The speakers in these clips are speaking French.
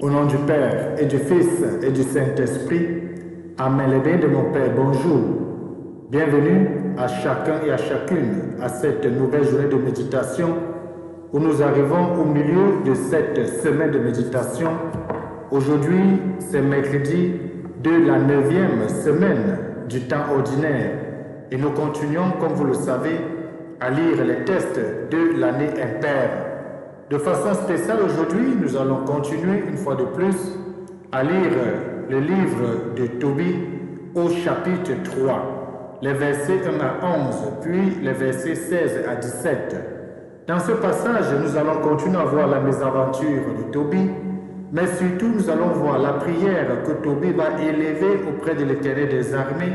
Au nom du Père et du Fils et du Saint-Esprit, Amen. Les bénis de mon Père, bonjour. Bienvenue à chacun et à chacune à cette nouvelle journée de méditation où nous arrivons au milieu de cette semaine de méditation. Aujourd'hui, c'est mercredi de la 9e semaine du temps ordinaire et nous continuons, comme vous le savez, à lire les textes de l'année impaire. De façon spéciale, aujourd'hui, nous allons continuer une fois de plus à lire le livre de Tobie au chapitre 3, les versets 1 à 11, puis les versets 16 à 17. Dans ce passage, nous allons continuer à voir la mésaventure de Tobie, mais surtout nous allons voir la prière que Tobie va élever auprès de l'Éternel des armées.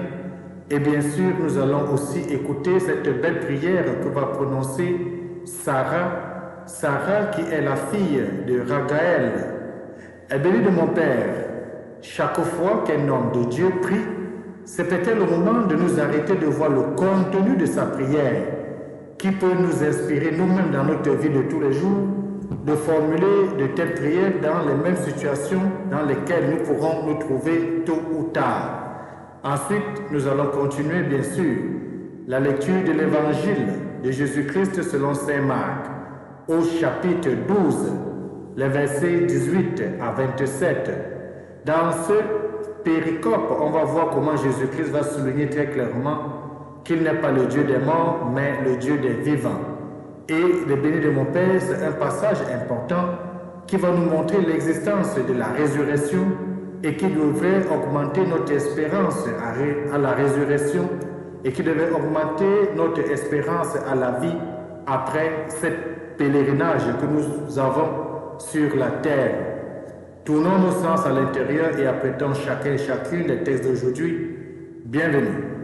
Et bien sûr, nous allons aussi écouter cette belle prière que va prononcer Sarah qui est la fille de Ragaël. Et béni de mon Père, chaque fois qu'un homme de Dieu prie, c'est peut-être le moment de nous arrêter de voir le contenu de sa prière, qui peut nous inspirer nous-mêmes dans notre vie de tous les jours, de formuler de telles prières dans les mêmes situations dans lesquelles nous pourrons nous trouver tôt ou tard. Ensuite, nous allons continuer, bien sûr, la lecture de l'évangile de Jésus-Christ selon saint Marc, au chapitre 12, les versets 18 à 27. Dans ce péricope, on va voir comment Jésus-Christ va souligner très clairement qu'il n'est pas le Dieu des morts, mais le Dieu des vivants. Et le béni de mon Père, c'est un passage important qui va nous montrer l'existence de la résurrection et qui devrait augmenter notre espérance à la résurrection et qui devrait augmenter notre espérance à la vie après cette pèlerinage que nous avons sur la terre. Tournons nos sens à l'intérieur et apprêtons chacun et chacune les textes d'aujourd'hui. Bienvenue.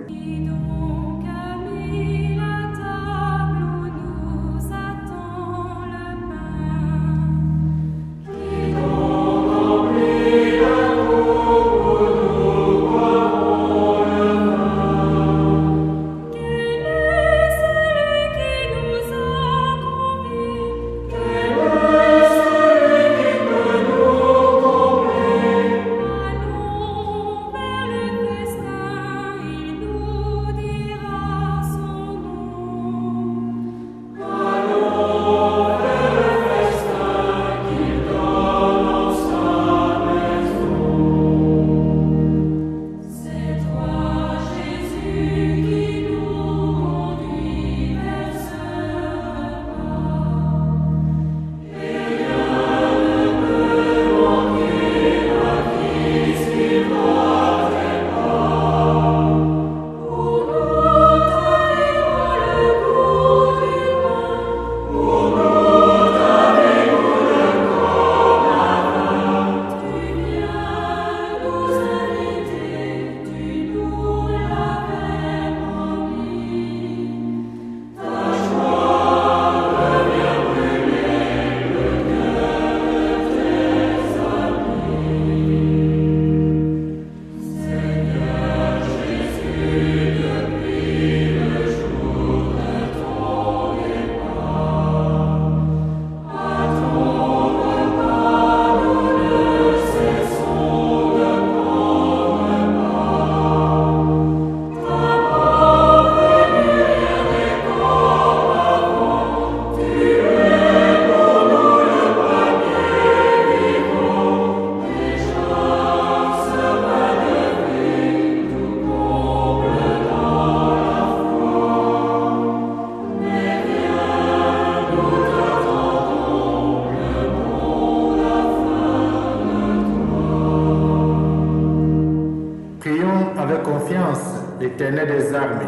l'Éternel des armées,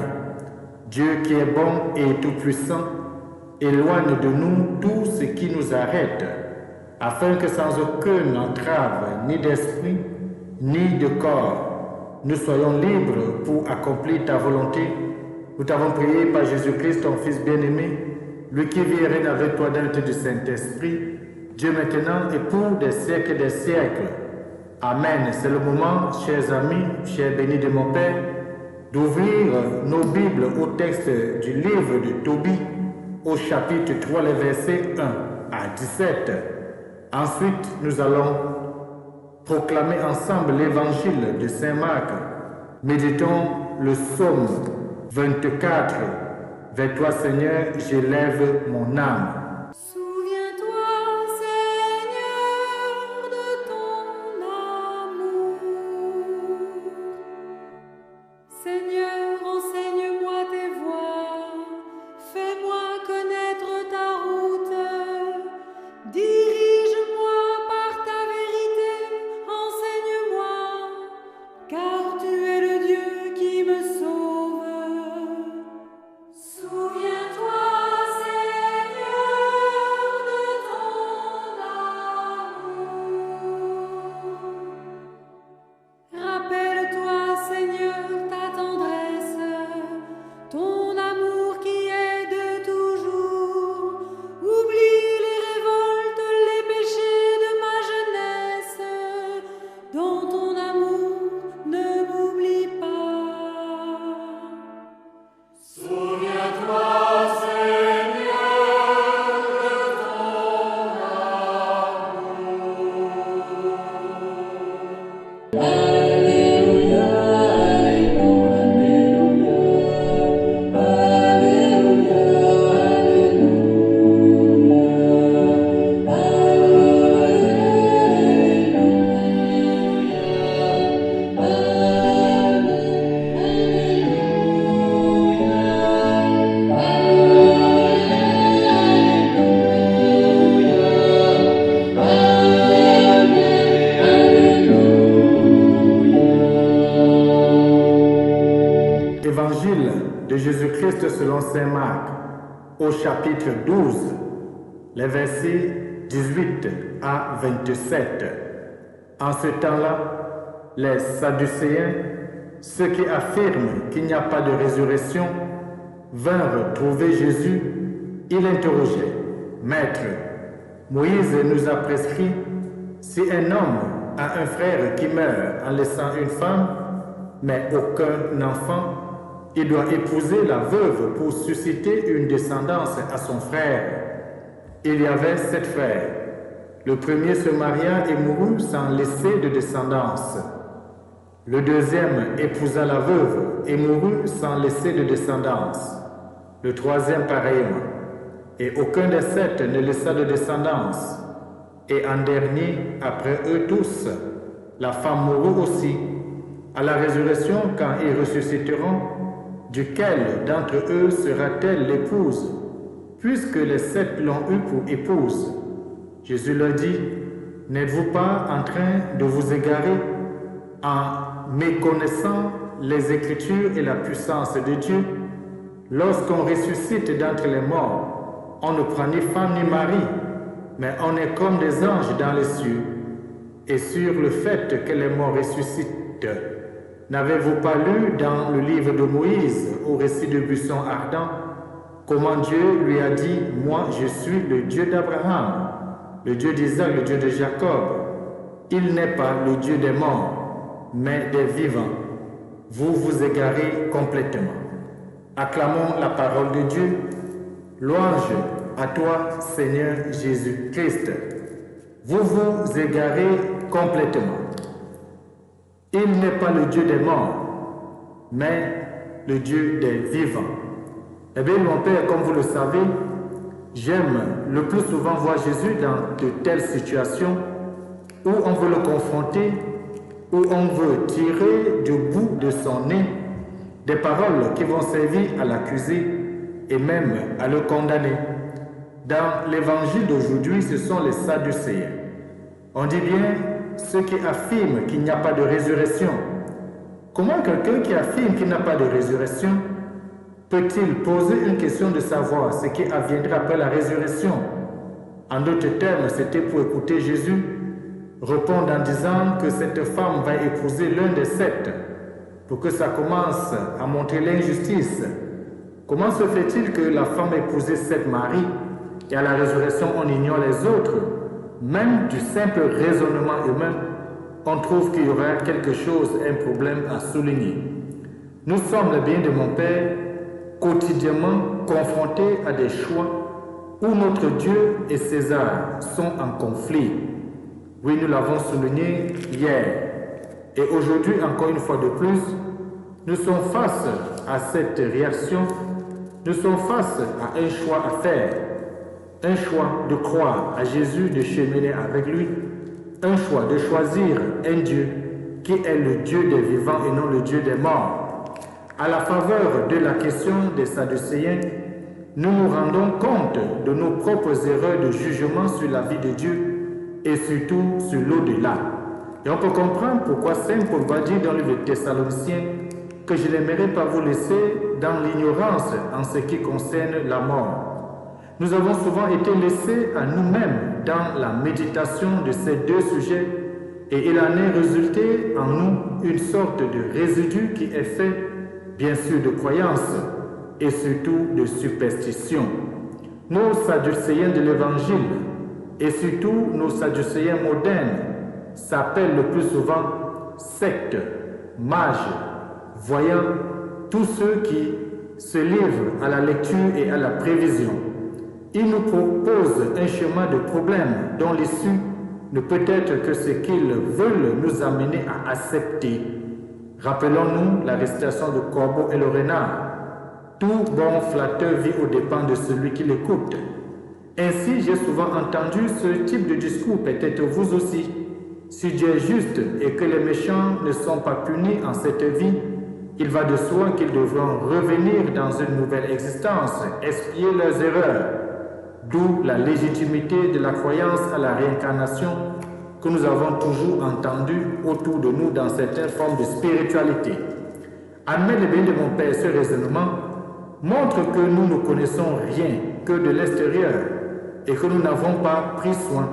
Dieu qui est bon et tout-puissant, éloigne de nous tout ce qui nous arrête afin que sans aucune entrave, ni d'esprit, ni de corps, nous soyons libres pour accomplir ta volonté. Nous t'avons prié par Jésus-Christ, ton Fils bien-aimé, lui qui vit et règne avec toi dans l'unité du Saint-Esprit, Dieu maintenant et pour des siècles des siècles. Amen. C'est le moment, chers amis, chers bénis de mon Père, d'ouvrir nos Bibles au texte du livre de Tobie, au chapitre 3, les versets 1 à 17. Ensuite, nous allons proclamer ensemble l'évangile de Saint Marc. Méditons le psaume 24. Vers toi, Seigneur, j'élève mon âme. Évangile de Jésus-Christ selon Saint Marc, au chapitre 12, les versets 18 à 27. En ce temps-là, les Sadducéens, ceux qui affirment qu'il n'y a pas de résurrection, vinrent trouver Jésus. Ils l'interrogeaient. « Maître, Moïse nous a prescrit, si un homme a un frère qui meurt en laissant une femme, mais aucun enfant, il doit épouser la veuve pour susciter une descendance à son frère. Il y avait 7 frères. Le premier se maria et mourut sans laisser de descendance. Le deuxième épousa la veuve et mourut sans laisser de descendance. Le troisième pareillement. Et aucun des 7 ne laissa de descendance. Et en dernier, après eux tous, la femme mourut aussi. À la résurrection, quand ils ressusciteront, duquel d'entre eux sera-t-elle l'épouse, puisque les 7 l'ont eue pour épouse? Jésus leur dit, n'êtes-vous pas en train de vous égarer en méconnaissant les Écritures et la puissance de Dieu? Lorsqu'on ressuscite d'entre les morts, on ne prend ni femme ni mari, mais on est comme des anges dans les cieux. Et sur le fait que les morts ressuscitent, n'avez-vous pas lu dans le livre de Moïse, au récit du buisson ardent, comment Dieu lui a dit, « Moi, je suis le Dieu d'Abraham, le Dieu d'Isaac, le Dieu de Jacob. Il n'est pas le Dieu des morts, mais des vivants. Vous vous égarez complètement. » Acclamons la parole de Dieu. Louange à toi, Seigneur Jésus-Christ. Vous vous égarez complètement. Il n'est pas le Dieu des morts, mais le Dieu des vivants. Eh bien, mon Père, comme vous le savez, j'aime le plus souvent voir Jésus dans de telles situations où on veut le confronter, où on veut tirer du bout de son nez des paroles qui vont servir à l'accuser et même à le condamner. Dans l'évangile d'aujourd'hui, ce sont les Sadducéens. On dit bien ceux qui affirment qu'il n'y a pas de résurrection. Comment quelqu'un qui affirme qu'il n'y a pas de résurrection peut-il poser une question de savoir ce qui adviendra après la résurrection? En d'autres termes, c'était pour écouter Jésus répondre en disant que cette femme va épouser l'un des sept, pour que ça commence à montrer l'injustice. Comment se fait-il que la femme a épousé sept maris et à la résurrection on ignore les autres? Même du simple raisonnement humain, on trouve qu'il y aura quelque chose, un problème à souligner. Nous sommes, le bien de mon Père, quotidiennement confrontés à des choix où notre Dieu et César sont en conflit. Oui, nous l'avons souligné hier. Et aujourd'hui, encore une fois de plus, nous sommes face à cette réaction, nous sommes face à un choix à faire. Un choix de croire à Jésus, de cheminer avec lui. Un choix de choisir un Dieu qui est le Dieu des vivants et non le Dieu des morts. À la faveur de la question des Sadducéens, nous nous rendons compte de nos propres erreurs de jugement sur la vie de Dieu et surtout sur l'au-delà. Et on peut comprendre pourquoi Saint Paul va dire dans le livre de Thessaloniciens que je n'aimerais pas vous laisser dans l'ignorance en ce qui concerne la mort. Nous avons souvent été laissés à nous-mêmes dans la méditation de ces deux sujets et il en est résulté en nous une sorte de résidu qui est fait bien sûr de croyance et surtout de superstition. Nos Sadducéens de l'Évangile et surtout nos Sadducéens modernes s'appellent le plus souvent sectes, mages, voyants, tous ceux qui se livrent à la lecture et à la prévision. Ils nous proposent un chemin de problèmes dont l'issue ne peut être que ce qu'ils veulent nous amener à accepter. Rappelons-nous la récitation de Corbeau et le renard. Tout bon flatteur vit aux dépens de celui qui l'écoute. Ainsi, j'ai souvent entendu ce type de discours, peut-être vous aussi. Si Dieu est juste et que les méchants ne sont pas punis en cette vie, il va de soi qu'ils devront revenir dans une nouvelle existence, expier leurs erreurs. D'où la légitimité de la croyance à la réincarnation que nous avons toujours entendue autour de nous dans certaines formes de spiritualité. Admettre le bien de mon Père ce raisonnement montre que nous ne connaissons rien que de l'extérieur et que nous n'avons pas pris soin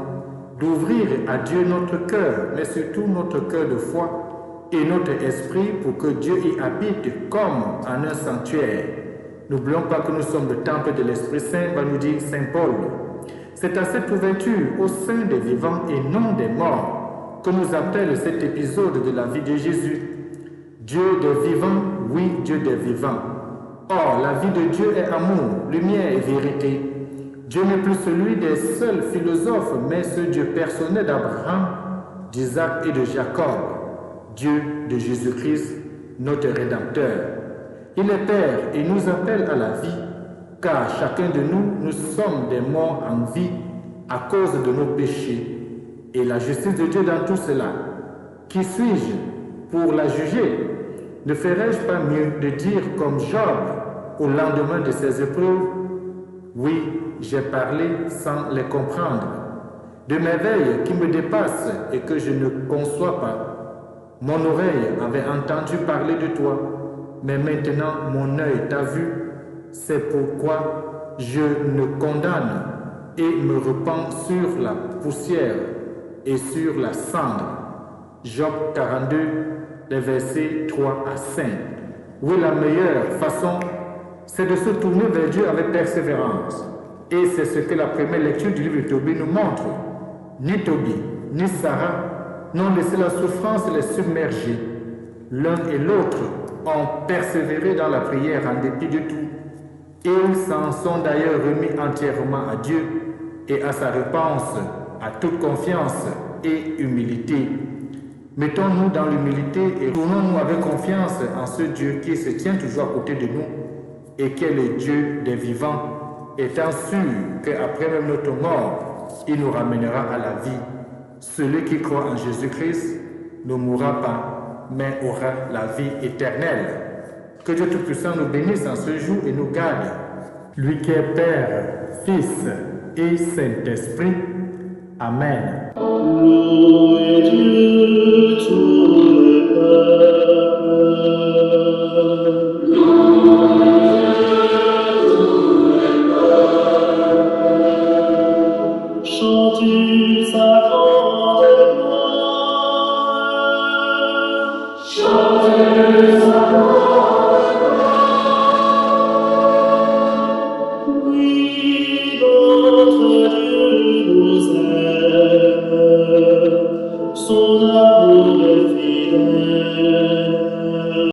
d'ouvrir à Dieu notre cœur, mais surtout notre cœur de foi et notre esprit pour que Dieu y habite comme en un sanctuaire. N'oublions pas que nous sommes le temple de l'Esprit Saint, va nous dire Saint Paul. C'est à cette ouverture au sein des vivants et non des morts que nous appelle cet épisode de la vie de Jésus. Dieu des vivants, oui, Dieu des vivants. Or, la vie de Dieu est amour, lumière et vérité. Dieu n'est plus celui des seuls philosophes, mais ce Dieu personnel d'Abraham, d'Isaac et de Jacob. Dieu de Jésus-Christ, notre Rédempteur. Il est Père et nous appelle à la vie, car chacun de nous, nous sommes des morts en vie à cause de nos péchés. Et la justice de Dieu dans tout cela, qui suis-je pour la juger? Ne ferais-je pas mieux de dire comme Job au lendemain de ses épreuves? Oui, j'ai parlé sans les comprendre, de merveilles qui me dépassent et que je ne conçois pas. Mon oreille avait entendu parler de toi, mais maintenant mon œil t'a vu. C'est pourquoi je me condamne et me repens sur la poussière et sur la cendre. Job 42, les versets 3 à 5. Oui, la meilleure façon, c'est de se tourner vers Dieu avec persévérance. Et c'est ce que la première lecture du livre de Tobie nous montre. Ni Tobie, ni Sarah n'ont laissé la souffrance les submerger. L'un et l'autre ont persévéré dans la prière en dépit de tout. Ils s'en sont d'ailleurs remis entièrement à Dieu et à sa réponse, à toute confiance et humilité. Mettons-nous dans l'humilité et tournons-nous avec confiance en ce Dieu qui se tient toujours à côté de nous et qui est le Dieu des vivants, étant sûr qu'après même notre mort, il nous ramènera à la vie. Celui qui croit en Jésus-Christ ne mourra pas, mais aura la vie éternelle. Que Dieu Tout-Puissant nous bénisse en ce jour et nous garde. Lui qui est Père, Fils et Saint-Esprit. Amen.